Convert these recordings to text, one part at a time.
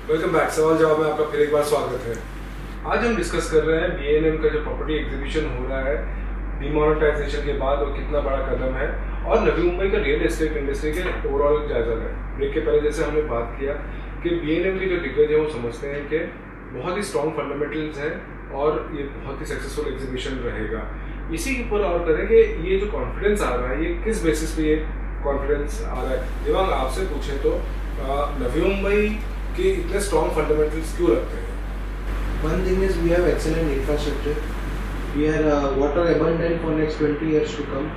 Welcome back. सवाल जवाब में आपका फिर एक बार स्वागत है। आज हम डिस्कस कर रहे हैं बीएनएम का जो प्रॉपर्टी एग्जीबिशन हो रहा है डिमोनेटाइजेशन के बाद और कितना बड़ा कदम है, और नवी मुंबई का रियल एस्टेट इंडस्ट्री के ओवरऑल जायजा में। ब्रेक के पहले जैसे हमने बात किया कि बीएनएम के जो दिग्गज है वो समझते हैं कि बहुत ही स्ट्रॉन्ग फंडामेंटल्स हैं और ये बहुत ही सक्सेसफुल एग्जीबिशन रहेगा। इसी के ऊपर और करें कि ये जो कॉन्फिडेंस आ रहा है ये किस बेसिस पे ये कॉन्फिडेंस आ रहा है। जब हम आपसे पूछें तो नवी मुंबई के इतने स्ट्रॉन्ग फंडामेंटल्स क्यों रखते हैं? One thing is we have excellent infrastructure. We are water abundant for next 20 years to come.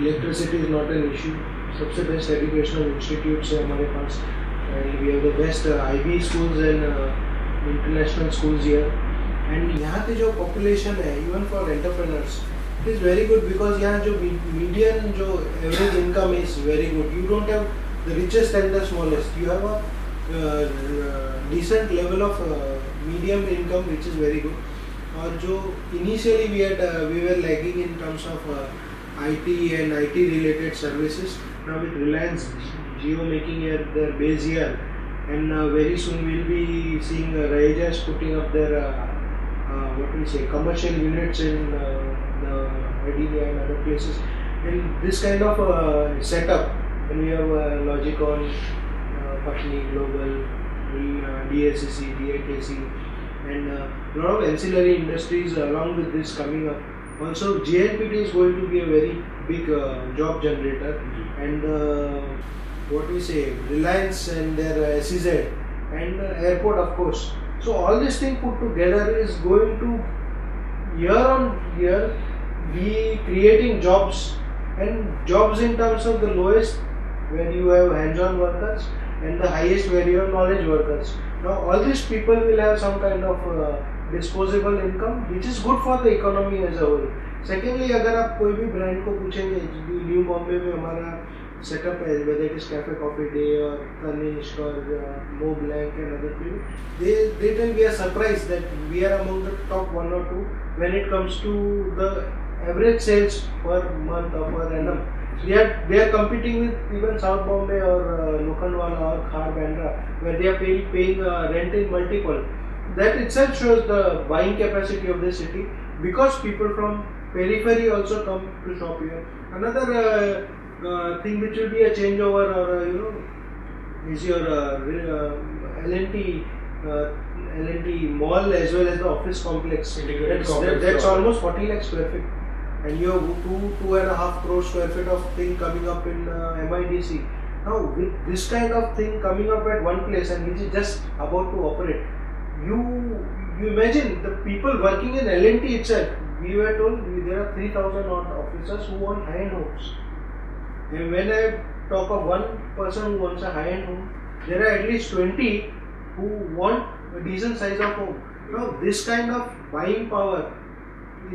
Electricity is not an issue. सबसे best educational institutes है हमारे पास, and we have the best IB schools and international schools here. And यहाँ की जो population है, even for entrepreneurs, it is very good because यहाँ जो median जो average income is very good. You don't have the richest and the smallest. You have a decent level of medium income which is very good. और जो initially we were lagging in terms of IT and IT related services. Now with Reliance Jio making their base here, and very soon we'll be seeing Rajas putting up their commercial units in the Idea and other places. And this kind of setup, when we have Logicon, Patni Global, DSCC, DIKC, and a lot of ancillary industries along with this coming up. Also, JNPT is going to be a very big job generator, and Reliance and their SEZ and airport, of course. So all this thing put together is going to year on year be creating jobs, and jobs in terms of the lowest where you have hands-on workers, and the highest where you have knowledge workers. Now all these people will have some kind of disposable income, which is good for the economy as a whole. Secondly, अगर आप कोई भी brand को पूछेंगे, new Bombay में हमारा setup है, whether it is Cafe Coffee Day or Tanishq or Mo Blanc and other people, they tell we are surprised that we are among the top 1 or 2 when it comes to the average sales per month or per annum. They are competing with even South Bombay or Lokhandwala or Khar Bandra, where they are paying rent in multiple. That itself shows the buying capacity of the city, because people from periphery also come to shop here. Another thing which will be a changeover, or is your L&T mall as well as the office complex. That's almost 40 lakh square feet. And you have 2.5 crore square feet of thing coming up in MIDC. Now with this kind of thing coming up at one place, and which is just about to operate, you imagine the people working in L&T itself. We were told there are 3,000 odd officers who own high-end homes. And when I talk of one person who owns a high-end home, there are at least 20 who want a decent size of home. Now this kind of buying power,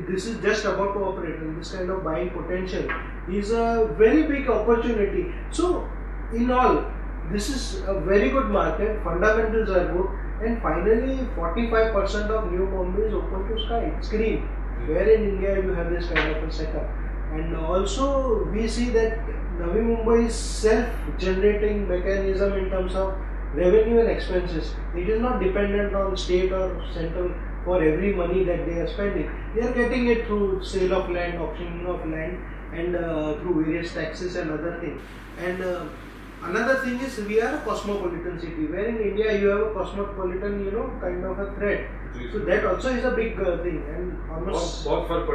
this is just about to operate, and this kind of buying potential is a very big opportunity. So in all, this is a very good market, fundamentals are good, and finally 45% of New Bombay is open to sky, it's green, where in India you have this kind of a setup. And also we see that Navi Mumbai's self-generating mechanism in terms of revenue and expenses, it is not dependent on state or central for every money that they are spending. They are getting it through sale of land, auctioning of land, and through various taxes and other things. And another thing is we are a cosmopolitan city, where in India you have a cosmopolitan, kind of a thread. So that also is a big thing, and almost बहुत फर्क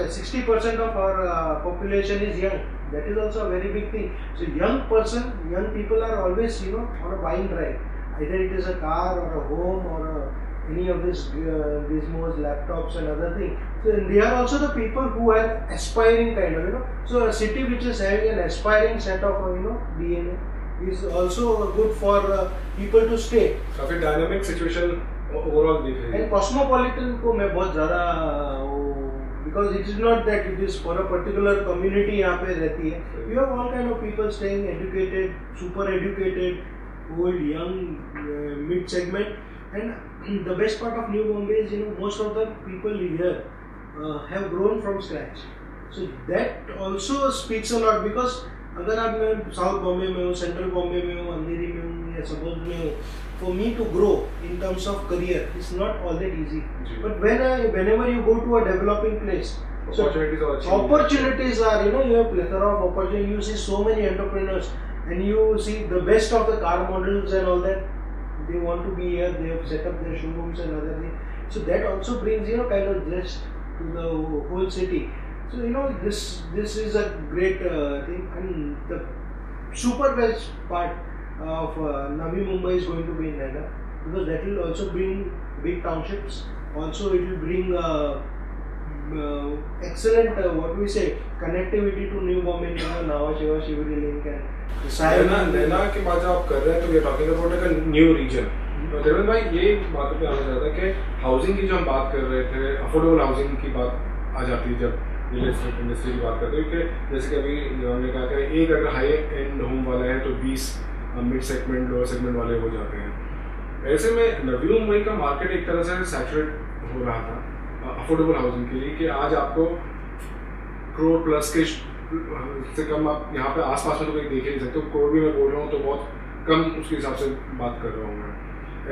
है। 60% of our population is young. That is also a very big thing. So young people are always, on a buying drive. Either it is a car or a home or any of these gizmos, laptops and other things. So they are also the people who are aspiring kind of, So a city which is having an aspiring set of, DNA is also good for people to stay. काफी dynamic situation overall दिख रही है. And cosmopolitan को मैं बहुत ज़्यादा, because it is not that it is for a particular community यहाँ पे रहती है. You have all kind of people staying, educated, super educated, old, young, mid segment. And the best part of New Bombay is, most of the people here have grown from scratch. So that also speaks a lot, because अगर आप मैं south Bombay में हूँ, central Bombay में हूँ, अंधेरी में हूँ या सबर्ब में हूँ, for me to grow in terms of career is not all that easy. But whenever you go to a developing place, so opportunities are, you have plethora of opportunities. You see so many entrepreneurs, and you see the best of the car models and all that. They want to be here. They have set up their showrooms and other things. So that also brings kind of zest to the whole city. So this is a great thing, and the super best part of Navi Mumbai is going to be in Naina, because that will also bring big townships. Also, it will bring excellent connectivity to New Bombay, Nhava Sheva, Shiveri link and नैना की बात जब आप कर रहे हैं तो we are talking about एक new reason. Devendra भाई, ये बात पे आना चाहता है कि हाउसिंग की जो हम बात कर रहे थे, अफोर्डेबल हाउसिंग की बात आ जाती है जब रियल एस्टेट इंडस्ट्री की बात करते हैं, क्योंकि जैसे कि अभी हमने कहा कि एक अगर हाई एंड होम वाला है तो 20 मिड सेगमेंट लोअर सेगमेंट वाले हो जाते हैं। ऐसे में नवी मुंबई का मार्केट एक तरह से सैचुरेट हो रहा था अफोर्डेबल हाउसिंग के लिए, कि आज आपको करोड़ प्लस के से कम आप यहाँ पे आसपास में तो कोई देख ही नहीं सकते। करोड़ भी मैं बोल रहा हूँ तो बहुत कम उसके हिसाब से बात कर रहा हूँ मैं।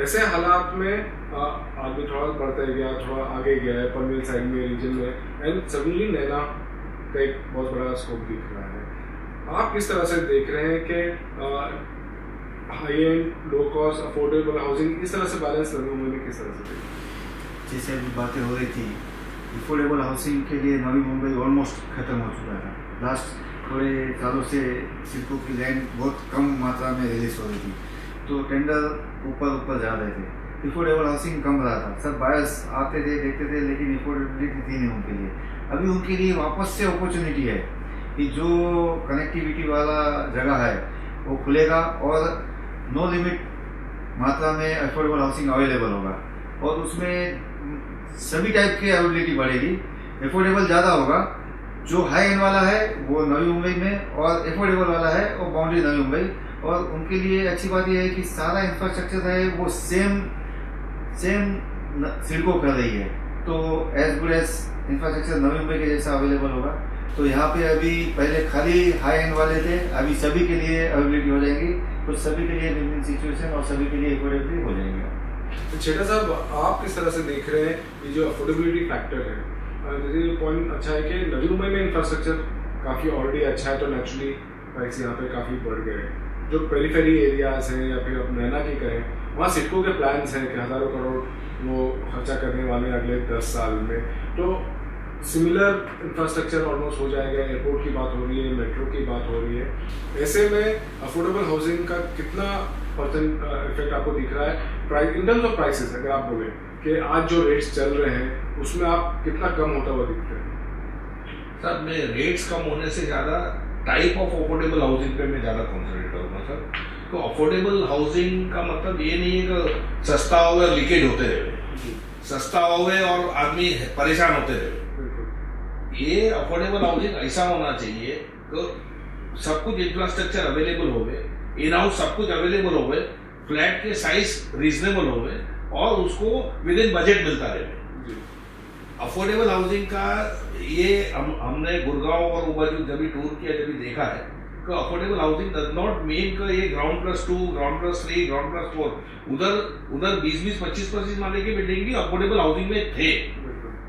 ऐसे हालात में आदमी थोड़ा बढ़ता गया, थोड़ा आगे गया है पनवेल साइड में, रीजन में, एंड सडनली नैना का एक बहुत बड़ा स्कोप दिख रहा है। आप किस तरह से देख रहे हैं कि high and low cost affordable housing इस तरह से बैलेंस नवी मुंबई में किस तरह से देखें? जैसे अभी बातें हो रही थी, अफोर्डेबल हाउसिंग के लिए नवी मुंबई ऑलमोस्ट खत्म हो चुका था। लास्ट थोड़े सालों से सिल्को की लैंड बहुत कम मात्रा में रिलीज हो रही थी, तो टेंडर ऊपर जा रहे थे, अफोर्डेबल हाउसिंग कम रहा था। सब बायर्स आते थे, देखते थे, लेकिन अफोर्डेबिलिटी थी नहीं उनके लिए। अभी उनके लिए वापस से अपॉर्चुनिटी है कि जो कनेक्टिविटी वाला जगह है वो खुलेगा और नो लिमिट मात्रा में अफोर्डेबल हाउसिंग अवेलेबल होगा, और उसमें सभी टाइप की अवेलेबिलिटी बढ़ेगी। अफोर्डेबल ज़्यादा होगा, जो हाई एंड वाला है वो नवी मुंबई में, और अफोर्डेबल वाला है वो बाउंड्री नवी मुंबई। और उनके लिए अच्छी बात यह है कि सारा इंफ्रास्ट्रक्चर है वो सेम सिडको कर रही है, तो as good as infrastructure Navi Mumbai के जैसा अवेलेबल होगा। तो यहाँ पे अभी पहले खाली हाई एंड वाले थे, अभी सभी के लिए अवेलेबिलिटी हो जाएगी, तो सभी के लिए विन-विन सिचुएशन और सभी के लिए अफोर्डेबिलिटी हो जाएंगे। छेटा साहब, आप किस तरह से देख रहे हैं ये जो अफोर्डेबिलिटी फैक्टर है? जैसे पॉइंट अच्छा है कि नवी मुंबई में इंफ्रास्ट्रक्चर काफ़ी ऑलरेडी अच्छा है, तो नेचुरली प्राइस यहाँ पे काफ़ी बढ़ गए। जो पेरीफेरी एरियाज हैं या फिर अब नैना की कहें, वहाँ सिडको के प्लान्स हैं कि हज़ारों करोड़ वो खर्चा करने वाले हैं अगले 10 साल में, तो सिमिलर इंफ्रास्ट्रक्चर ऑलमोस्ट हो जाएगा। एयरपोर्ट की बात हो रही है, मेट्रो की बात हो रही है। ऐसे में अफोर्डेबल हाउसिंग का कितना परसेंट इफेक्ट आपको दिख रहा है price in terms of prices? अगर आप बोलें कि आज जो रेट्स चल रहे हैं उसमें आप कितना कम होता हुआ दिखते हैं? सर, मैं रेट्स कम होने से ज़्यादा टाइप ऑफ अफोर्डेबल हाउसिंग पे मैं ज़्यादा कॉन्सेंट्रेट करूँगा सर। तो अफोर्डेबल हाउसिंग का मतलब ये नहीं है कि सस्ता हो गया लीकेज होते रहे, सस्ता हो गए और आदमी परेशान होते रहे। ये अफोर्डेबल हाउसिंग ऐसा होना चाहिए कि सब कुछ इंफ्रास्ट्रक्चर अवेलेबल हो गए, इन हाउस सब कुछ अवेलेबल हो गए, फ्लैट के साइज रीजनेबल हो गए और उसको विद इन बजट मिलता रहे। अफोर्डेबल हाउसिंग का ये हमने गुड़गांव और उबाजू जब भी टूर किया, जब भी देखा है कि affordable housing does not mean कि ये ग्राउंड +2, ग्राउंड +3, ग्राउंड +4 उधर 20-20, 25-25 माले की बिल्डिंग भी अफोर्डेबल हाउसिंग में थे।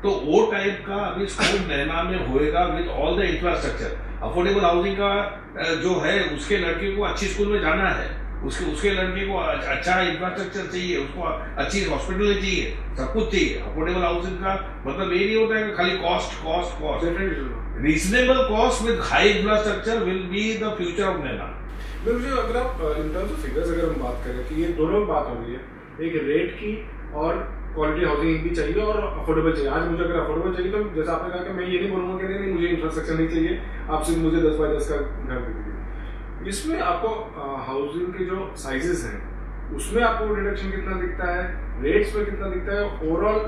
तो वो टाइप का अभी स्कोप नैना में होएगा with all the infrastructure. Affordable housing का जो है, उसके लड़के को अच्छी स्कूल में जाना है, उसके लड़के को अच्छा इंफ्रास्ट्रक्चर चाहिए, उसको अच्छी हॉस्पिटल चाहिए, सब कुछ चाहिए। अफोर्डेबल हाउसिंग का मतलब ये नहीं होता है कि खाली cost. Reasonable cost with high infrastructure will be the future of Naina. मुझे अगर आप इन टर्म्स ऑफ फिगर्स अगर हम बात करें कि ये दोनों बात हो रही है, एक रेट की और क्वालिटी हाउसिंग भी चाहिए और अफोर्डेबल चाहिए। आज मुझे अगर अफोर्डेबल चाहिए तो जैसा आपने कहा कि मैं ये नहीं बोलूँगा कि नहीं मुझे इंफ्रास्ट्रक्चर नहीं चाहिए, आप सिर्फ मुझे 10 बाय 10 का घर दीजिए। इसमें आपको हाउसिंग के जो साइजेस हैं उसमें आपको रिडक्शन कितना दिखता है, रेट्स में कितना दिखता है, ओवरऑल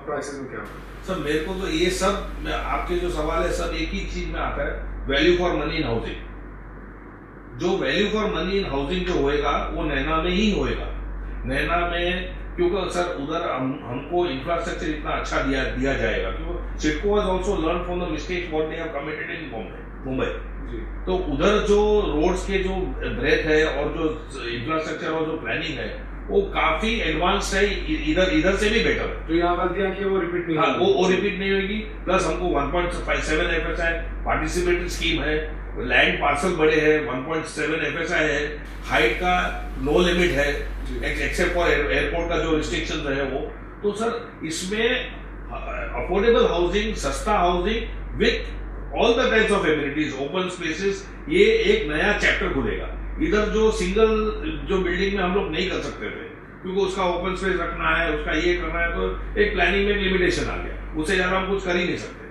प्राइसेस में क्या होता है? सर, मेरे को तो ये सब आपके जो सवाल है सब एक ही चीज में आता है, value for money in housing. जो value for money in housing जो होएगा वो नैना में ही होएगा। नैना में क्योंकि सर उधर हमको इंफ्रास्ट्रक्चर इतना अच्छा दिया जाएगा, क्योंकि CIDCO has also learn from the mistakes what they have committed in Mumbai. तो उधर जो रोड्स के जो ब्रेथ है और जो इंफ्रास्ट्रक्चर और जो प्लानिंग है वो काफी एडवांस है, इधर से भी बेटर है। जो यहाँ गलतियां की वो रिपीट नहीं होगी। वो रिपीट नहीं होगी। प्लस हमको 1.57 FSI पार्टिसिपेटरी स्कीम है, लैंड पार्सल बड़े हैं, 1.7 FSI है, हाइट का नो लिमिट है एक्सेप्ट फॉर एयरपोर्ट का जो रिस्ट्रिक्शंस है वो। तो सर इसमें अफोर्डेबल हाउसिंग, सस्ता housing with all the types of amenities, open spaces, ये एक नया चैप्टर खुलेगा। इधर जो सिंगल जो बिल्डिंग में हम लोग नहीं कर सकते थे क्योंकि उसका ओपन स्पेस रखना है, उसका ये करना है, तो एक प्लानिंग में लिमिटेशन आ गया, उससे ज्यादा हम कुछ कर ही नहीं सकते।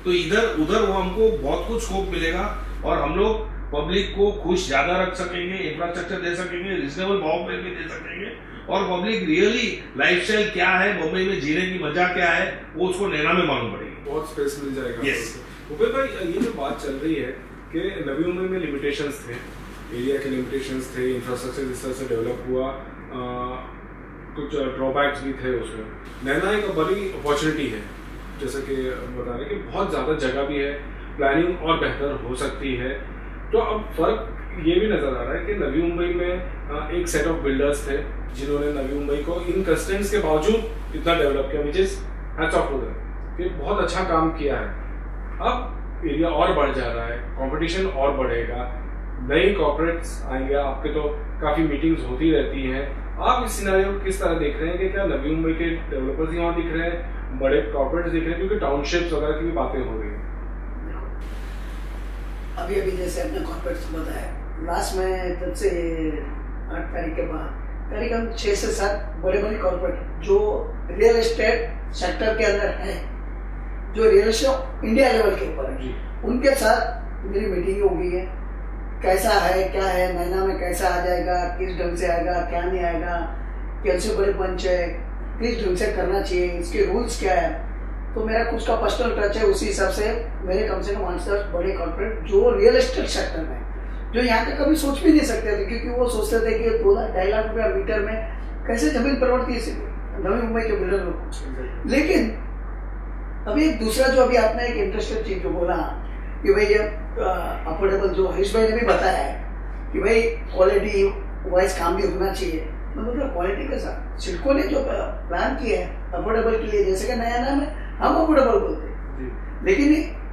तो इधर उधर वो हमको बहुत कुछ स्कोप मिलेगा और हम लोग पब्लिक को खुश ज्यादा रख सकेंगे, इंफ्रास्ट्रक्चर दे सकेंगे, रिजनेबल भाव पे भी दे सकेंगे और पब्लिक रियली लाइफस्टाइल क्या है, मुंबई में जीने की मजा क्या है, वो उसको नैना में मालूम पड़ेगी। बहुत स्पेस मिल जाएगा। Yes. उपेंद्र भाई, ये जो बात चल रही है कि नवी मुंबई में लिमिटेशंस थे, एरिया के लिमिटेशंस थे, इंफ्रास्ट्रक्चर जिस तरह से डेवलप हुआ, कुछ ड्रॉबैक्स भी थे उसमें। नैना एक बड़ी अपॉर्चुनिटी है, जैसे कि बता रहे कि बहुत ज़्यादा जगह भी है, प्लानिंग और बेहतर हो सकती है। तो अब फर्क ये भी नज़र आ रहा है कि नवी मुंबई में एक सेट ऑफ बिल्डर्स थे जिन्होंने नवी मुंबई को इन कंस्ट्रेंट्स के बावजूद इतना डेवलप किया, which is hats off to them, कि बहुत अच्छा काम किया है। अब एरिया और बढ़ जा रहा है, कंपटीशन और बढ़ेगा, नए कॉर्पोरेट्स आएंगे, आपके तो काफ़ी मीटिंग्स होती रहती हैं। आप इस सिनेरियो को किस तरह देख रहे हैं कि क्या नवी मुंबई के डेवलपर्स यहाँ दिख रहे हैं, बड़े कॉर्पोरेट्स दिख रहे हैं, क्योंकि टाउनशिप्स वगैरह की भी बातें हो रही हैं। अभी जैसे अपने कॉर्पोरेट्स बताया, लास्ट में तब से 8 तारीख के बाद करीबन 6 से 7 बड़े बड़े कॉर्पोरेट जो रियल एस्टेट सेक्टर के अंदर है, जो रियल एस्टेट इंडिया लेवल के ऊपर है, उनके साथ मेरी मीटिंग हो गई है। कैसा है, क्या है, नैना में कैसा आ जाएगा, किस ढंग से आएगा, क्या नहीं आएगा, कैसे बड़े पंच है, किस ढंग से करना चाहिए, इसके रूल्स क्या है। तो मेरा कुछ का पर्सनल टच है, उसी हिसाब से मेरे कम से कम 8-10 बड़े कॉर्पोरेट जो रियल एस्टेट सेक्टर में, जो यहाँ के कभी सोच भी नहीं सकते थे, क्योंकि वो सोचते थे कि 2-2.5 लाख रुपया मीटर में कैसे जमीन परवड़ती है नवी मुंबई के बिल्डर लोग। लेकिन अभी एक दूसरा जो अभी आपने एक इंटरेस्टेड चीज जो बोला कि भाई ये अफोर्डेबल, जो हरीश भाई ने भी बताया है कि भाई क्वालिटी वाइज काम भी होना चाहिए। मतलब क्वालिटी के साथ सिडको ने जो प्लान किया है अफोर्डेबल के लिए, जैसे कि नया नाम है, हम अफोर्डेबल बोलते हैं, लेकिन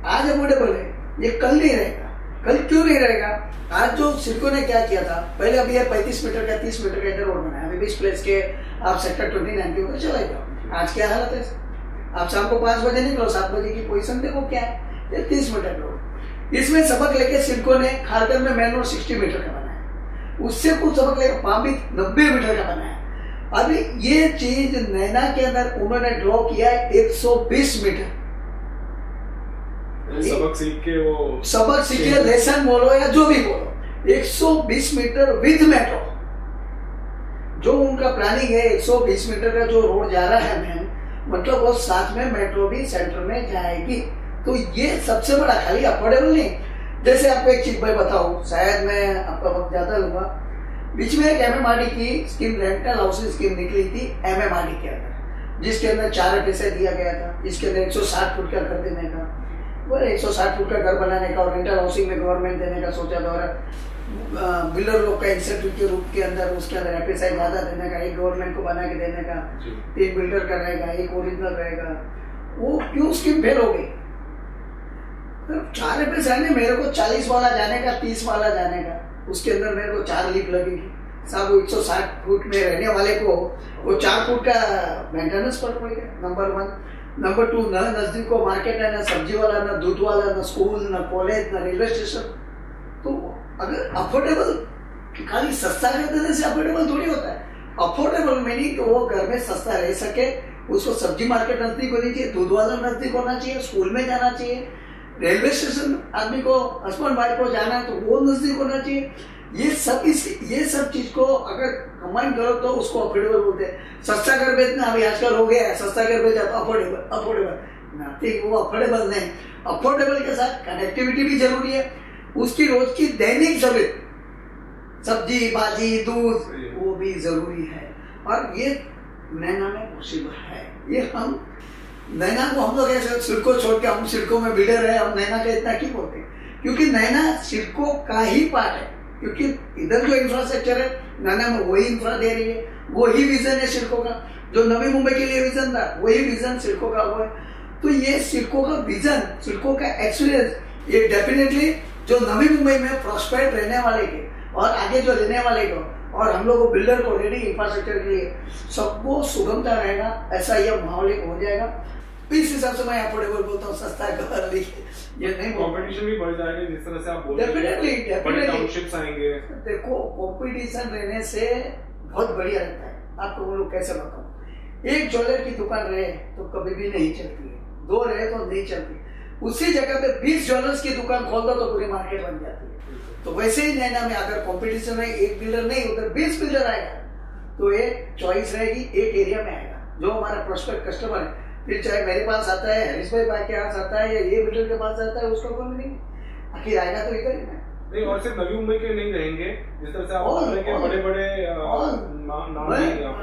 आज अफोर्डेबल है, ये कल नहीं रहेगा। कल क्यों नहीं रहेगा? आज जो सिडको ने क्या किया था, पहले अभी 35 मीटर का 30 मीटर का इधर रोड बनाया, अभी 20 प्लेस के आप सेक्टर 29 के ऊपर चला जाओ। आज क्या हालत है, आप शाम को 5 बजे निकलो, 7 बजे की पोजीशन देखो क्या है, ये 30 मीटर रोड। इसमें सबक लेके सिडको ने खारकर में मेन रोड 60 मीटर का बनाया, उससे कुछ सबक लेकर पामी 90 मीटर का बनाया। अभी ये चीज नैना के अंदर उन्होंने ड्रॉ किया है 120 मीटर। सबक सीख के वो सबक सीखे, लेसन बोलो या जो भी बोलो, 120 मीटर विद मेट्रो, जो उनका प्लानिंग है 120 मीटर का जो रोड जा रहा है मैम, मतलब वो साथ में मेट्रो भी सेंटर में जाएगी। तो ये सबसे बड़ा, खाली अफोर्डेबल नहीं। जैसे आपको एक चीज मैं बताऊं, शायद मैं आपका वक्त ज्यादा लूंगा, बीच में एक MMRD की स्कीम, रेंटल हाउसिंग स्कीम निकली थी MMRD के अंदर, जिसके अंदर 4 पैसे दिया गया था, इसके अंदर 160 फुट का घर देने का, वो 160 फुट का घर बनाने का, और रेंटल हाउसिंग में गवर्नमेंट देने का सोचा था, और बिल्डर लोग का इंसेंटिव के रूप के अंदर उसके अंदर FSI ज्यादा देने का, एक गवर्नमेंट को बना के देने का, 3 बिल्डर का रहेगा, एक ओरिजिनल रहेगा। वो क्यों स्कीम फेल हो गई? 4 पैसे आने, मेरे को 40 वाला जाने का, 30 वाला जाने का, उसके अंदर मेरे को 4 लीफ लगेगी साहब। वो 160 फुट में रहने वाले को वो 4 फुट का मेंटेनेंस पड़ेगा, नंबर 1। नंबर 2, न नजदीक को मार्केट है, ना सब्जी वाला, ना दूध वाला, ना स्कूल, ना कॉलेज, ना रेलवे स्टेशन। तो अगर अफोर्डेबल, खाली सस्ता कर देने से अफोर्डेबल थोड़ी होता है। अफोर्डेबल मीनिंग वो घर में सस्ता रह सके, उसको सब्जी मार्केट नजदीक होनी चाहिए, दूध वाला नजदीक होना चाहिए, स्कूल में जाना चाहिए, रेलवे स्टेशन आदमी को हस्बैंड वाइफ को जाना है तो वो नजदीक होना चाहिए। ये सब चीज को अगर कंबाइन करो तो उसको अफोर्डेबल बोलते हैं। सस्ता घर बेचना अभी आजकल हो गया है, सस्ता घर बेचा तो अफोर्डेबल नथिंग, वो अफोर्डेबल नहीं। अफोर्डेबल के साथ कनेक्टिविटी भी जरूरी है, उसकी रोज की दैनिक जरूरत, सब्जी भाजी दूध, वो भी जरूरी है। और ये नैना में पॉसिबल है। ये हम नैना को हम लोग ऐसे सिडको छोड़ के हम सिडको में बिल्डर है, हम नैना का इतना क्यों बोलते हैं? क्योंकि नैना सिडको का ही पार्ट है, क्योंकि इधर जो इंफ्रास्ट्रक्चर है नैना में वही इंफ्रा दे रही है, वही विजन है सिडको का। जो नवी मुंबई के लिए विजन था वही विजन सिडको का हुआ है। तो ये सिडको का विजन, सिडको का एक्सपीरियंस, ये डेफिनेटली जो नवी मुंबई में प्रॉस्पेर रहने वाले के और आगे जो रहने वाले को और हम लोग को बिल्डर को रेडी इंफ्रास्ट्रक्चर के लिए सबको सुगमता रहेगा, ऐसा यह माहौल एक हो जाएगा। इस हिसाब से मैं अफोर्डेबल बोलता हूँ, सस्ता घर ये नहीं। कंपटीशन भी बढ़ जाएगा जिस तरह से आप बोल रहे हैं। डेफिनेटली बड़े टाउनशिप्स आएंगे। देखो कंपटीशन रहने से बहुत बढ़िया रहता है। आपको वो लोग कैसे बताऊं, एक ज्वेलर की दुकान रहे तो कभी भी नहीं चलती है, दो रहे तो नहीं चलती। उसी जगह पे 20 ज्वेलर्स की दुकान खोल दो तो पूरी मार्केट बन जाती है। तो वैसे ही नैना में अगर कंपटीशन है, एक बिल्डर नहीं उधर 20 बिल्डर आएगा तो एक चॉइस रहेगी, एक एरिया में आएगा जो हमारा प्रोस्पेक्ट कस्टमर है। फिर चाहे मेरे पास आता है, हरीश भाई के पास आता है या ये बिल्डर के पास आता है, उसका कोई नहीं, आखिर आएगा तो इधर ही नहीं। और सिर्फ नवी मुंबई के नहीं रहेंगे, जिस तरह से आप बोल रहे हैं बड़े बड़े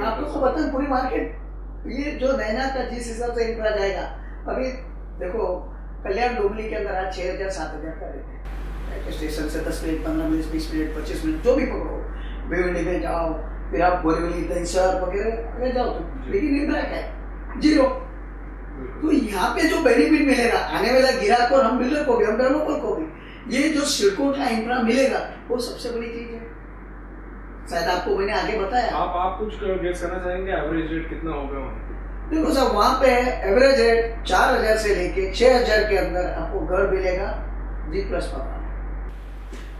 आपको पता है पूरी मार्केट ये जो नैना का जिस हिसाब से इंफ्रा जाएगा। अभी देखो कल्याण डोमली के अंदर आज 6,000 7,000 का रेट है। स्टेशन से 10 मिनट 15 मिनट 20 मिनट 25 मिनट जो भी पकड़ो, भिवंडी में जाओ, फिर आप बोरीवली दहिसर वगैरह जाओ तो लेकिन इंफ्रा क्या है, जीरो। तो यहाँ पे जो बेनिफिट मिलेगा आने वाला गिराक और हम बिल्डर को भी, हम डेवलपर को भी, ये जो सिडको का इंफ्रा मिलेगा वो सबसे बड़ी चीज है। शायद आपको मैंने आगे बताया। आप कुछ गेस करना चाहेंगे एवरेज रेट कितना होगा? देखो सर वहाँ पे एवरेज रेट 4,000 से लेके 6,000 के अंदर आपको घर मिलेगा G+ पर।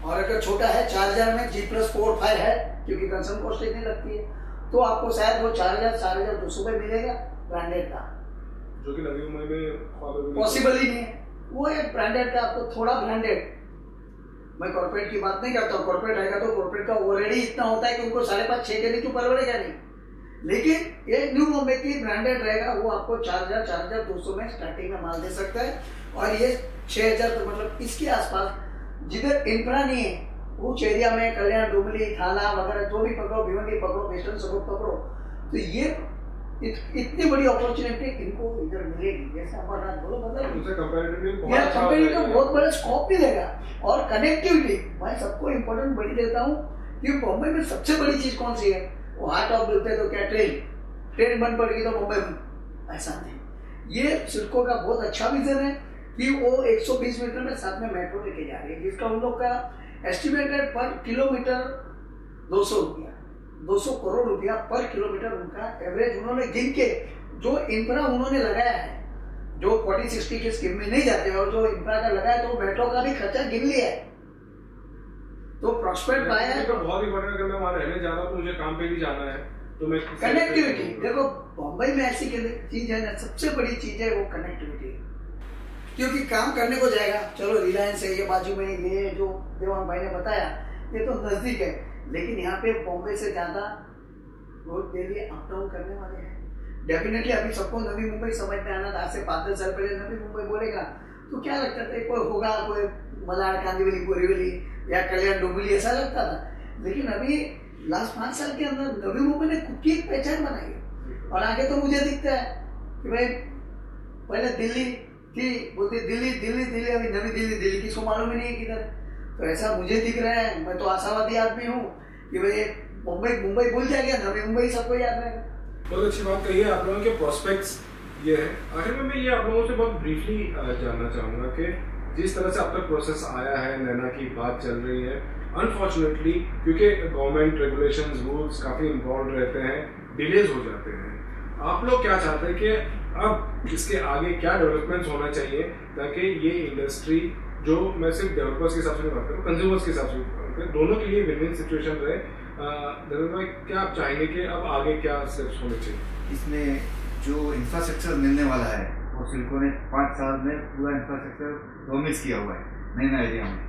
और अगर छोटा है 4,000 में G+4 5 है, क्योंकि कंसर्न कॉस्ट इतनी लगती है, तो आपको शायद वो 4,000 4,200 में मिलेगा ब्रांडेड का, जो कि नवी मुंबई में पॉसिबल ही नहीं है। वो एक ब्रांडेड का आपको थोड़ा ब्रांडेड, मैं कॉर्पोरेट की बात नहीं करता हूँ, कॉर्पोरेट रहेगा तो कॉर्पोरेट का ऑलरेडी इतना होता है कि उनको 5.5 6 के लिए क्यों परवड़ेगा नहीं। लेकिन ये न्यू मुंबई की ब्रांडेड रहेगा, वो आपको 4,000 4,200 में स्टार्टिंग में माल दे सकता है। और ये 6,000 तो मतलब इसके आसपास जिधर इंफ्रा नहीं है उस एरिया में कल्याण डुमली थाना वगैरह जो भी पकड़ो, भिवंडी पकड़ो, वेस्टर्न सबूत पकड़ो, तो ये इतनी बड़ी अपॉर्चुनिटी इनको इधर मिलेगी। जैसे अमरनाथ बोलो मतलब बहुत बड़ा स्कोप मिलेगा। और कनेक्टिविटी मैं सबको इम्पोर्टेंट बड़ी देता हूँ कि मुंबई में सबसे बड़ी चीज कौन सी है, वो हार्ट ऑफ बोलते तो क्या ट्रेन बंद पड़ेगी तो मुंबई में, ऐसा नहीं। ये सिडको का बहुत अच्छा विजन है कि वो 120 मीटर में साथ में मेट्रो लेके जा रही है, जिसका उन लोग का एस्टिमेटेड पर किलोमीटर 200 रुपया 200 करोड़ रुपया पर किलोमीटर उनका एवरेज उन्होंने गिन के जो इंफ्रा उन्होंने लगाया है, जो 40-60 के स्कीम में नहीं जाते और जो इंफ्रा का लगाया तो मेट्रो का भी खर्चा गिन लिया है। तो प्रॉस्पेक्ट पाया है तो बहुत इंपॉर्टेंट। अगर मैं वहां रहने जा रहा हूं तो मुझे काम पे भी जाना है तो मैं कनेक्टिविटी। देखो मुंबई में ऐसी चीज है ना, सबसे बड़ी चीज है वो कनेक्टिविटी, क्योंकि काम करने को जाएगा, चलो रिलायंस है ये बाजू में, ये जो देवांग भाई ने बताया ये तो नजदीक है, लेकिन यहाँ पे बॉम्बे से ज्यादा रोज डेली अप डाउन करने वाले हैं। डेफिनेटली अभी सबको नवी मुंबई समझ में आना था। आज से 5-10 साल पहले नवी मुंबई बोलेगा तो क्या लगता था, कोई होगा कोई मलाड कांदिवली बोरीवली या कल्याण डोंबिवली ऐसा लगता था। लेकिन अभी लास्ट 5 साल के अंदर नवी मुंबई ने खुद की एक पहचान बनाई है। और आगे तो मुझे दिखता है कि भाई पहले दिल्ली थी, बोलते दिल्ली दिल्ली दिल्ली, अभी नवी दिल्ली दिल्ली किसको मालूम ही नहीं है किधर। तो ऐसा मुझे दिख रहा है, मैं तो आशावादी आदमी हूँ कि भाई मुंबई भूल जाएगा, नवी मुंबई सबको याद रहेगा। बहुत अच्छी बात कही है आप लोगों के प्रोस्पेक्ट्स ये है। आखिर में मैं ये आप लोगों से बहुत ब्रीफली जानना चाहूँगा कि जिस तरह से अब तक प्रोसेस आया है, नैना की बात चल रही है, अनफॉर्चुनेटली क्योंकि गवर्नमेंट रेगुलेशंस रूल्स काफ़ी इन्वॉल्व रहते हैं, डिलेज हो जाते हैं। आप लोग क्या चाहते हैं कि अब इसके आगे क्या डेवलपमेंट्स होना चाहिए ताकि ये इंडस्ट्री, जो मैं सिर्फ डेवलपर्स के हिसाब से नहीं बात करूँ, कंज्यूमर्स के हिसाब से बात करूँ, दोनों के लिए विन विन सिचुएशन रहे। धर्मेंद्र भाई क्या आप चाहेंगे कि अब आगे क्या स्टेप्स होने चाहिए? इसमें जो इंफ्रास्ट्रक्चर मिलने वाला है वो सिडको ने 5 साल में पूरा इंफ्रास्ट्रक्चर प्रॉमिस किया हुआ है नैना एरिया में।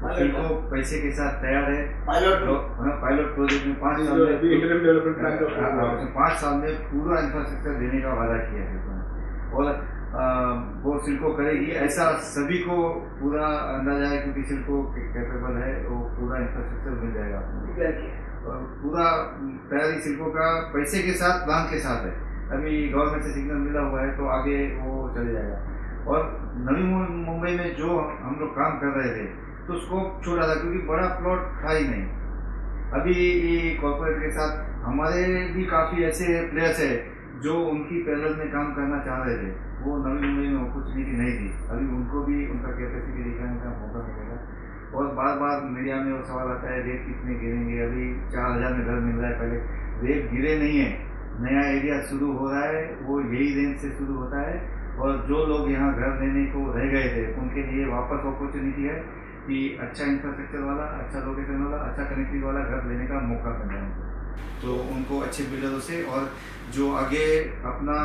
सिडको पैसे के साथ तैयार है। पायलट प्रोजेक्ट में 5 साल में 5 साल में पूरा इंफ्रास्ट्रक्चर देने का वादा किया है सिडको ने, और वो सिडको करेगी ऐसा सभी को पूरा अंदाजा है, क्योंकि सिडको कैपेबल है, वो पूरा इंफ्रास्ट्रक्चर मिल जाएगा आपको। पूरा तैयारी सिडको का पैसे के साथ प्लान के साथ है। अभी गवर्नमेंट से सिग्नल मिला हुआ है तो आगे वो चले जाएगा। और नवी मुंबई में जो हम लोग काम कर रहे थे तो स्कोप छोड़ा था क्योंकि बड़ा प्लॉट था ही नहीं। अभी कॉर्पोरेट के साथ हमारे भी काफ़ी ऐसे प्लेयर्स है जो उनकी पैरेलल में काम करना चाह रहे थे, वो नवी मुंबई में अपॉर्चुनिटी नहीं थी। अभी उनको भी उनका कैपेसिटी दिखाने का मौका मिलेगा। और बार बार मीडिया में वो सवाल आता है रेट कितने गिरेंगे, अभी 4000 में घर मिल रहा है, पहले रेट गिरे नहीं है, नया एरिया शुरू हो रहा है, वो यही रेंज से शुरू होता है। और जो लोग यहाँ घर लेने को रह गए थे उनके लिए वापस अपॉर्चुनिटी है कि अच्छा इंफ्रास्ट्रक्चर वाला, अच्छा लोकेशन वाला, अच्छा कनेक्टिविटी वाला घर लेने का मौका मिल रहा है। तो उनको अच्छे बिल्डरों से और जो आगे अपना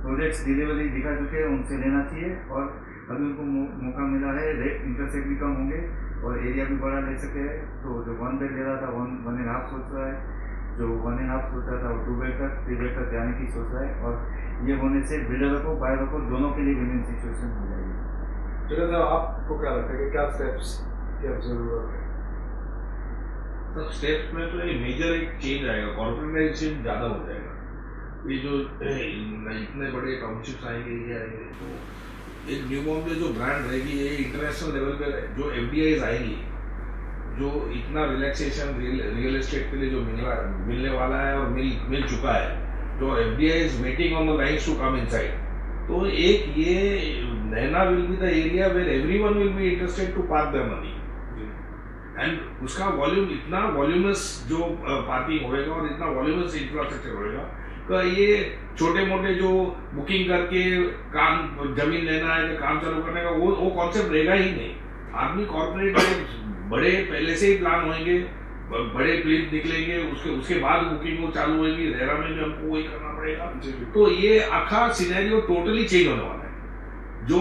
प्रोजेक्ट्स डिलीवरी दिखा चुके हैं उनसे लेना चाहिए। और अभी उनको मौका मिला है, रेट इंटरेस्ट रेट भी कम होंगे और एरिया भी बड़ा ले सके हैं। तो जो 1 बेड ले रहा था 1.5 सोच रहा है, जो 1.5 सोच रहा था वो 2 बेड तक 3 बेड तक जाने की सोच रहा है। और ये होने से बिल्डरों को बायरों को दोनों के लिए विन-विन सिचुएशन हो जाएगी। चलो सर, आपको क्या लगता है कि क्या स्टेप्स की अब जरूरत है? तो स्टेप्स में तो ये मेजर एक चेंज आएगा, कॉर्पोरेटाइजेशन ज़्यादा हो जाएगा। ये जो इतने बड़े टाउनशिप्स आएंगे, ये आएंगे, तो एक न्यू बॉम्बे जो ब्रांड रहेगी ये इंटरनेशनल लेवल पे जो FDIs आएंगी, जो इतना रिलैक्सेशन रियल एस्टेट के लिए जो मिलने वाला है और मिल चुका है, जो FDIs waiting on the lines to come inside. तो एक ये Naina will be the area where everyone will be interested to park their money, and उसका वॉल्यूम इतना वॉल्यूमस जो पार्किंग होएगा और इतना वॉल्यूमस इंफ्रास्ट्रक्चर होएगा तो ये छोटे मोटे जो बुकिंग करके काम जमीन लेना है या काम चालू करने का वो कॉन्सेप्ट रहेगा ही नहीं। आदमी कॉर्पोरेट बड़े पहले से ही प्लान होंगे, बड़े प्लेन निकलेंगे, उसके बाद बुकिंग वो चालू होगी, रेरा में भी हमको वही करना पड़ेगा। तो ये आखा सिनेरियो टोटली चेंज होने वाला है। जो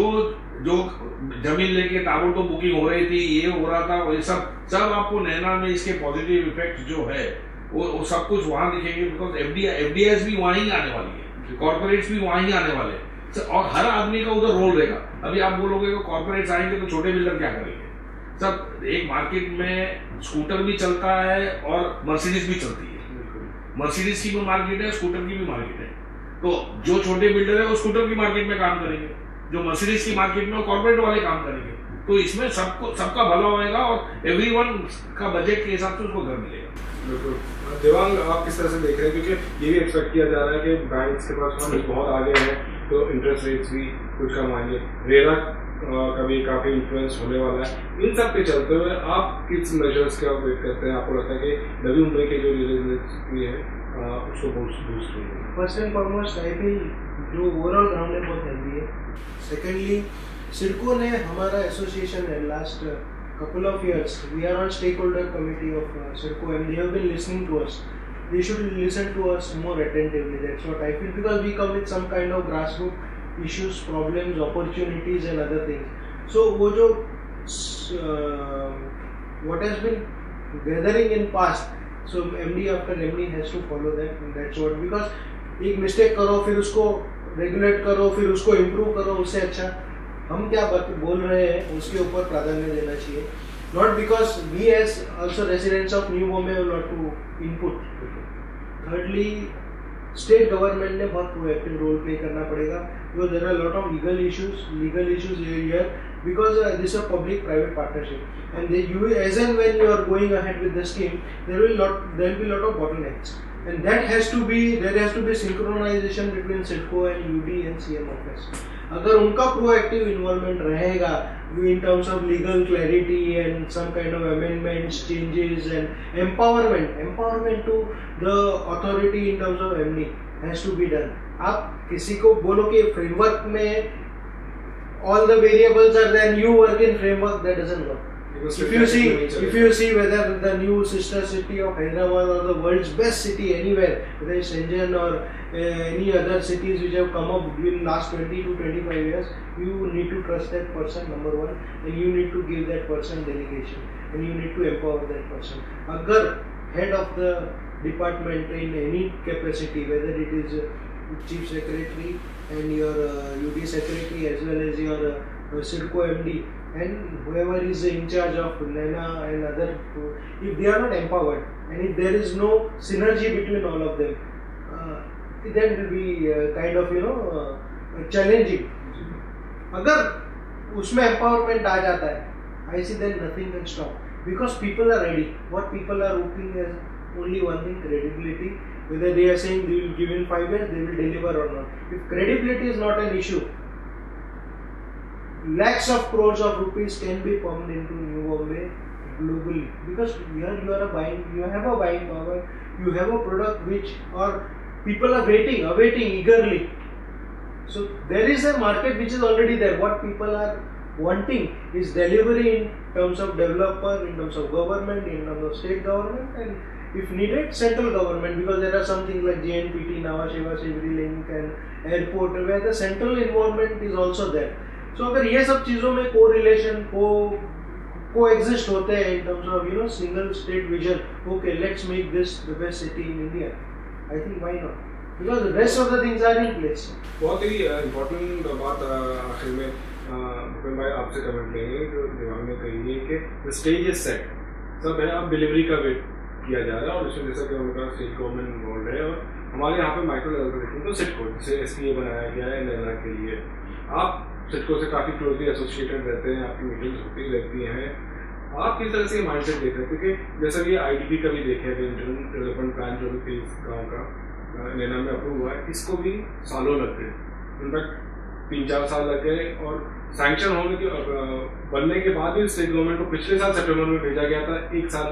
जमीन लेके ताबड़तोड़ तो बुकिंग हो रही थी, ये हो रहा था, वो सब आपको नैना में इसके पॉजिटिव इफेक्ट जो है वो सब कुछ वहां दिखेंगे। बिकॉज FDIs भी वहां ही आने वाली है, कॉर्पोरेट्स भी वहां ही आने वाले हैं, और हर आदमी का उधर रोल रहेगा। अभी आप बोलोगे कि कॉर्पोरेट्स आएंगे तो छोटे बिल्डर क्या करेंगे? सब एक मार्केट में स्कूटर भी चलता है और मर्सिडीज भी चलती है, मर्सिडीज की भी मार्केट है, स्कूटर की भी मार्केट है। तो जो छोटे बिल्डर है वो स्कूटर की मार्केट में काम करेंगे, जो मर्सिडीज की मार्केट में वो कॉर्पोरेट वाले काम करेंगे। तो इसमें सबका भला होएगा और एवरीवन का बजट के हिसाब से उसको घर मिलेगा। बिल्कुल। देवांग, आप किस तरह से देख रहे हैं? क्योंकि ये भी एक्सपेक्ट किया जा रहा है कि बैंक्स के पास फंड बहुत आगे हैं तो इंटरेस्ट रेट्स भी कुछ कम आएंगे, रेरा का भी काफ़ी इन्फ्लुएंस होने वाला है। इन सब के चलते हुए आप किस मेजर्स का वेट करते हैं? आपको लगता है कि नवी मुंबई के जो रियल एस्टेट है उसको बूस्ट होगा? First and foremost I feel जो ओवरऑल ग्राउंड है बहुत हेल्दी है। सेकेंडली सिडको ने हमारा एसोसिएशन है last couple of years, we are on stakeholder committee of Sidco and they have been listening to us. They should listen to us more attentively. That's what I feel, because we come with some kind of grassroots issues, problems, opportunities and other things. So वो जो what has been gathering in past, so MD after MD has to follow that, and that's what, because एक mistake करो फिर उसको regulate करो फिर उसको improve करो, उससे अच्छा हम क्या बोल रहे हैं उसके ऊपर प्राधान्य देना चाहिए। Not because we as also residents of New Bombay will not to input. Thirdly state government ने बहुत प्रोएक्टिव रोल प्ले करना पड़ेगा, because there are lot of legal issues here, because this are public private partnership and you as and when you are going ahead with the scheme there will be lot of bottlenecks, and there has to be synchronization between Sidco and UD and CM office. अगर उनका proactive involvement रहेगा in terms of legal clarity and some kind of amendments, changes and empowerment to the authority in terms of MD has to be done. आप किसी को बोलो कि framework में all the variables are there and you work in framework, that doesn't work. If you see whether the new sister city of Hyderabad or the world's best city anywhere, whether it's Shenzhen or any other cities which have come up within last 20 to 25 years, you need to trust that person, number one, and you need to give that person delegation and you need to empower that person. Agar head of the department in any capacity, whether it is chief secretary and your UD secretary as well as your Sidco MD and whoever is in charge of NENA and other, if they are not empowered and if there is no synergy between all of them, then it will be kind of challenging. अगर उसमें empowerment आ जाता है, I see then nothing can stop because people are ready. What people are looking is only one thing: credibility. Whether they are saying they will give in 5 years, they will deliver or not. If credibility is not an issue, lakhs of crores of rupees can be pumped into New Bombay globally because here you have a buying power, you have a product which or people are awaiting eagerly. So there is a market which is already there. What people are wanting is delivery in terms of developer, in terms of government, in terms of state government, and if needed, central government, because there are some things like JNPT, Nhava Sheva, Sewri Link and airport where the central involvement is also there. So अगर ये सब चीज़ों में co-relation, co-exist होते हैं in terms of single state vision, okay, let's make this the best city in India. I think why not? Because the rest of the things are in place. बहुत ही important बात आखिर में भूपेन भाई आपसे comment लेंगे जो दिमाग में कही है कि द स्टेज इज सेट, सब है, अब डिलीवरी का वेट किया जा रहा है और इसमें जैसा कि उनका स्टेट गवर्नमेंट इन्वॉल्व है और हमारे यहाँ पे माइक्रो लेवल पर देखें तो सिडको जैसे SPA बनाया गया है नैना के लिए, आप सिडको से काफ़ी क्लोजली एसोसिएटेड रहते हैं, आपकी मीटिंग्स होती रहती हैं, आप किस तरह से माइंडसेट देख रहे हैं? क्योंकि जैसा कि IDP का भी देखे हैं, इंटरनल डेवलपमेंट प्लान जो भी गाँव का नैना में अप्रूव हुआ है, इसको भी सालों लग गए, इनफैक्ट 3-4 साल लग गए और सैंक्शन होने के बनने के बाद भी स्टेट गवर्नमेंट को पिछले साल सितंबर में भेजा गया था, 1 साल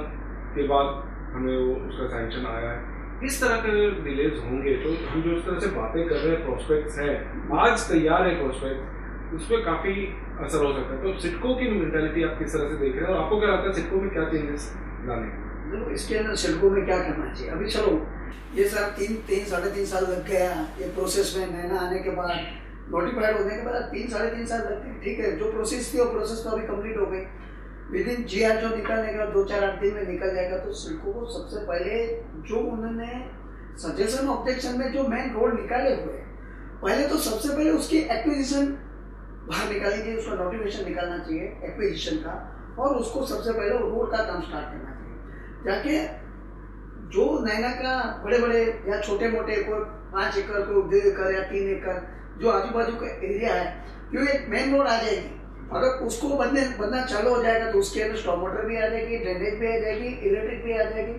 के बाद हमें वो उसका सैंक्शन आया है। इस तरह के डिलेज होंगे तो हम जो इस तरह से बातें कर रहे हैं, प्रोस्पेक्ट्स हैं, आज तैयार है प्रोस्पेक्ट, उस पर काफ़ी असर हो सकता है। तो सिडको की मेंटालिटी आप किस तरह से देख रहे हैं और आपको क्या लगता है सिडको में क्या चेंजेस लाने? देखो इसके अंदर सिडको में क्या करना चाहिए, अभी चलो ये सर 3-3.5 साल लग गया ये प्रोसेस में, नैना आने के बाद नोटिफाइड होने के बाद 3-3.5 साल लगते हैं, ठीक है, जो प्रोसेस थी वो प्रोसेस तो अभी कंप्लीट हो गई, विद इन GR जो निकलने का 2-4-8 दिन में निकल जाएगा। तो सिडको को सबसे पहले जो उन्होंने सजेशन ऑब्जेक्शन में जो मेन रोड निकाले हुए, पहले तो सबसे पहले उसकी एक्विजिशन बाहर निकाली चाहिए, उसका नोटिफिकेशन निकालना चाहिए एक्विजिशन का, और उसको सबसे पहले रोड का काम स्टार्ट करना चाहिए, जाके जो नैना का बड़े बड़े या छोटे मोटे कोई 5 एकड़ कोई 2 एकड़ या 3 एकड़ जो आजू बाजू का एरिया है, क्यों एक मेन रोड आ जाएगी, अगर उसको बनना चालू हो जाएगा तो उसके अंदर स्टॉप मोटर भी आ जाएगी, ड्रेनेज भी आ जाएगी, इलेक्ट्रिक भी आ जाएगी,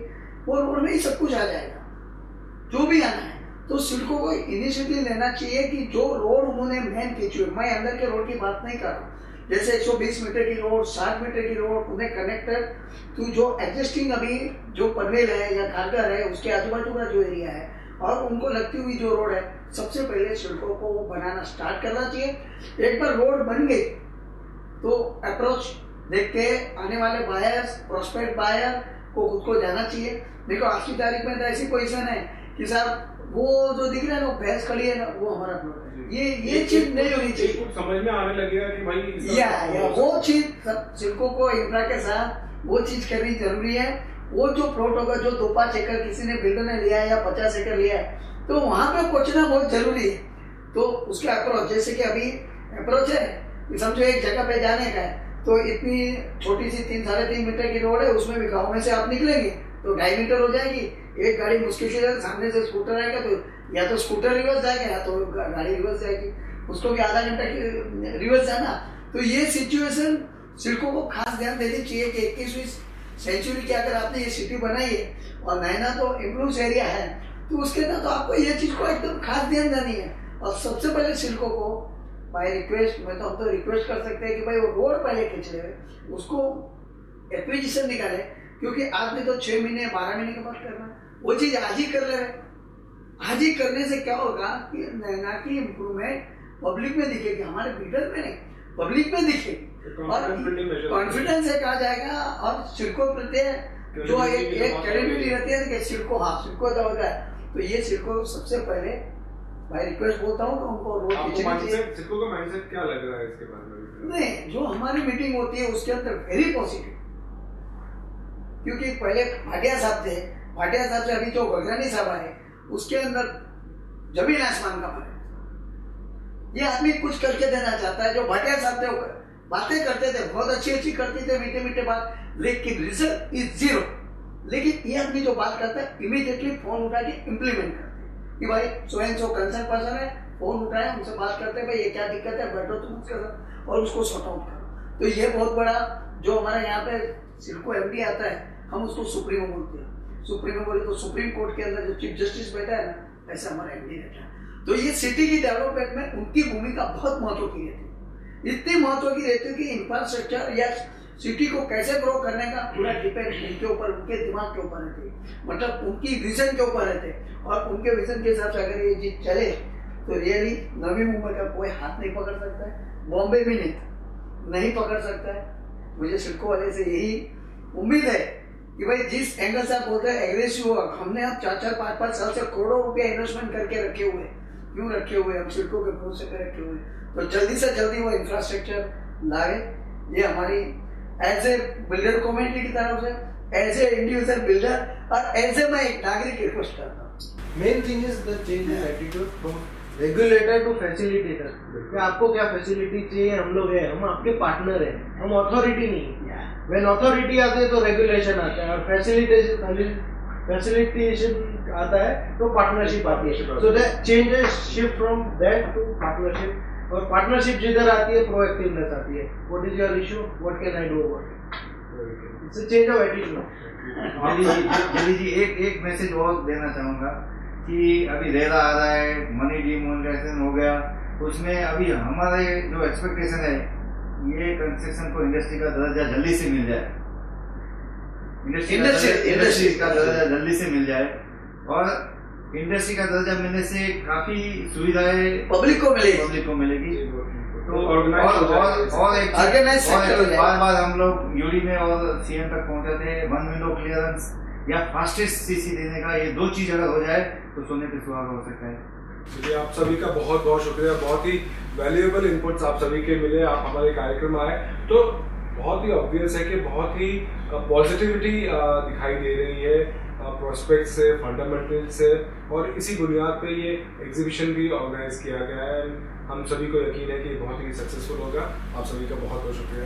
वो रोड में ही सब कुछ आ जाएगा जो भी आना है। तो सिडको को इनिशिएटिव लेना चाहिए कि जो रोड उन्होंने मेन खींची हुई, मैं अंदर के रोड की बात नहीं कर रहा हूँ, जैसे 120 मीटर की रोड, 60 मीटर की रोड, उन्हें कनेक्टेड तो जो एग्जिस्टिंग अभी जो पनवेल है या खारघर है उसके आजू बाजू का जो एरिया है और उनको लगती हुई जो रोड है, सबसे पहले सिडको को बनाना स्टार्ट करना चाहिए। एक बार रोड बन गई तो अप्रोच देख के आने वाले बायर्स, प्रोस्पेक्ट बायर को खुद को जाना चाहिए। देखो आज की तारीख में तो ऐसी पोजीशन है कि साहब वो जो दिख रहा है ना भैंस खड़ी है ना, वो हमारा प्लॉट है, ये चीज नहीं होनी चाहिए, कुछ समझ में आने लगेगा कि भाई या वो चीज सिडको को इंफ्रा के साथ वो चीज करनी जरूरी है। वो जो प्लॉट होगा जो 2-5 एकड़ किसी ने बिल्डर ने लिया है या 50 एकड़ लिया है, तो वहां पे पहुंचना बहुत जरूरी है। तो उसके अप्रोच, जैसे कि अभी अप्रोच है, समझो एक जगह पे जाने का है, तो इतनी छोटी सी 3-3.5 मीटर की रोड है, उसमें भी गाँव में से आप निकलेंगे तो 2.5 मीटर हो जाएगी, एक गाड़ी मुश्किल से सामने से स्कूटर आएगा तो या तो स्कूटर रिवर्स जाएगा या तो गाड़ी रिवर्स जाएगी, उसको भी आधा घंटा की रिवर्स जाना। तो ये सिचुएशन सिडको को खास ध्यान देनी चाहिए कि 21वीं सेंचुरी की अगर आपने ये सिटी बनाई है और नैना तो इम्प्रूव एरिया है, तो उसके अंदर तो आपको ये चीज को एकदम खास ध्यान देनी है। और सबसे पहले सिडको को बाय रिक्वेस्ट, मैं तो हम तो रिक्वेस्ट कर सकते हैं कि भाई वो रोड पहले खींच ले, उसको एक्विजिशन निकाले, क्योंकि आज नहीं तो 6 महीने 12 महीने के बाद करना, वो चीज आज ही कर ले। आज ही करने से क्या होगा कि नैना की इम्प्रूवमेंट पब्लिक में दिखेगी, हमारे बिल्डर में नहीं, पब्लिक में दिखेगी और कॉन्फिडेंस एक आ जाएगा। और सिडको प्रत्यय जो एक क्रेडिबिलिटी रहती है कि सिडको, हाँ सिडको जो होता है, तो ये सिडको सबसे पहले भाई रिक्वेस्ट बोलता हूँ कि उनको रोड खींचनी चाहिए। सिडको का माइंडसेट क्या लग रहा है इसके बारे में? नहीं, जो हमारी मीटिंग होती है उसके अंदर वेरी पॉजिटिव, क्योंकि पहले भाटिया साहब थे, भाटिया साहब से अभी जो गगरानी साहब आए, उसके अंदर जमीन आसमान का फर्क है। ये आदमी कुछ करके देना चाहता है। जो भाटिया साहब थे बातें करते थे, बहुत अच्छी करते थे, मीठे मीठे बात, लेकिन रिजल्ट इज 0। लेकिन ये आदमी जो बात करता है इमीडिएटली फोन उठा के इम्प्लीमेंट करते हैं। कि भाई so and so concern person है, फोन उठाए, उनसे बात करते हैं, भाई ये क्या दिक्कत है, बैठो तुम उसके साथ और उसको सॉर्ट आउट करो। तो ये बहुत बड़ा जो हमारे यहाँ पे सिडको एमडी आता है, हम उसको सुप्रीमो बोलते हैं। सुप्रीमो बोले तो सुप्रीम कोर्ट के अंदर जो चीफ जस्टिस बैठा है ना, ऐसा हमारा एमडी रहता है। तो ये सिटी की डेवलपमेंट में उनकी भूमिका बहुत महत्व की रहती है, इतनी महत्व की रहती है कि इंफ्रास्ट्रक्चर या सिटी को कैसे ग्रो करने का पूरा डिपेंड उनके ऊपर, उनके दिमाग के ऊपर रहते, मतलब उनकी विजन के ऊपर रहते। और उनके विजन के हिसाब से अगर ये चीज चले तो रियली नवी मुंबई का कोई हाथ नहीं पकड़ सकता है, बॉम्बे भी नहीं पकड़ सकता है। मुझे सिडको वाले से यही उम्मीद है कि भाई जिस एंगल से आप बोलते हैं एग्रेसिव हुआ, हमने अब 4-5 साल से करोड़ों रुपया इन्वेस्टमेंट करके रखे हुए, क्यों रखे हुए, हम सिडको के भरोसे पे रखे हुए, तो जल्दी से जल्दी वो इंफ्रास्ट्रक्चर लाए। ये हमारी एज ए बिल्डर कम्युनिटी की तरफ से, एज ए इंडिविजुअल बिल्डर और एज ए मैं एक नागरिक रिक्वेस्ट करता हूँ। Main thing is the change in attitude from regulator to facilitator. कि आपको क्या फैसिलिटी चाहिए, हम लोग हैं, हम आपके पार्टनर हैं, हम अथॉरिटी नहीं। व्हेन अथॉरिटी आती है तो रेगुलेशन आता है, और फैसिलिटेशन आता है तो पार्टनरशिप आती है। So that changes shift from that to partnership, और पार्टनरशिप जिधर आती है प्रोएक्टिवनेस आती है। What is your issue, what can I do about it, it's a change of attitude. जल्दी जी एक मैसेज और देना चाहूँगा कि अभी रेरा आ रहा है, मनी डिमोनेटाइजेशन हो गया, उसमें अभी हमारे जो एक्सपेक्टेशन है ये कंस्ट्रक्शन को इंडस्ट्री का दर्जा जल्दी से मिल जाए, इंडस्ट्री का दर्जा जल्दी से मिल जाए, और इंडस्ट्री का दर्जा मिलने से काफी सुविधाएं पब्लिक को मिलेगी। तो और एक बार हम लोग यूडी में और सीएम तक पहुंचाते हैं, 1 विंडो क्लियरेंस या फास्टेस्ट सीसी देने का, ये 2 चीज अगर हो जाए तो सोने पे सुहागा हो सकता है। चलिए, आप सभी का बहुत बहुत शुक्रिया, बहुत ही वैल्यूएबल इनपुट्स आप सभी के मिले, आप हमारे कार्यक्रम आए तो बहुत ही ऑब्वियस है कि बहुत ही पॉजिटिविटी दिखाई दे रही है प्रोस्पेक्ट से, फंडामेंटल से, और इसी बुनियाद पे ये एग्जीबिशन भी ऑर्गेनाइज किया गया है। हम सभी को यकीन है कि बहुत ही सक्सेसफुल होगा। आप सभी का बहुत बहुत शुक्रिया।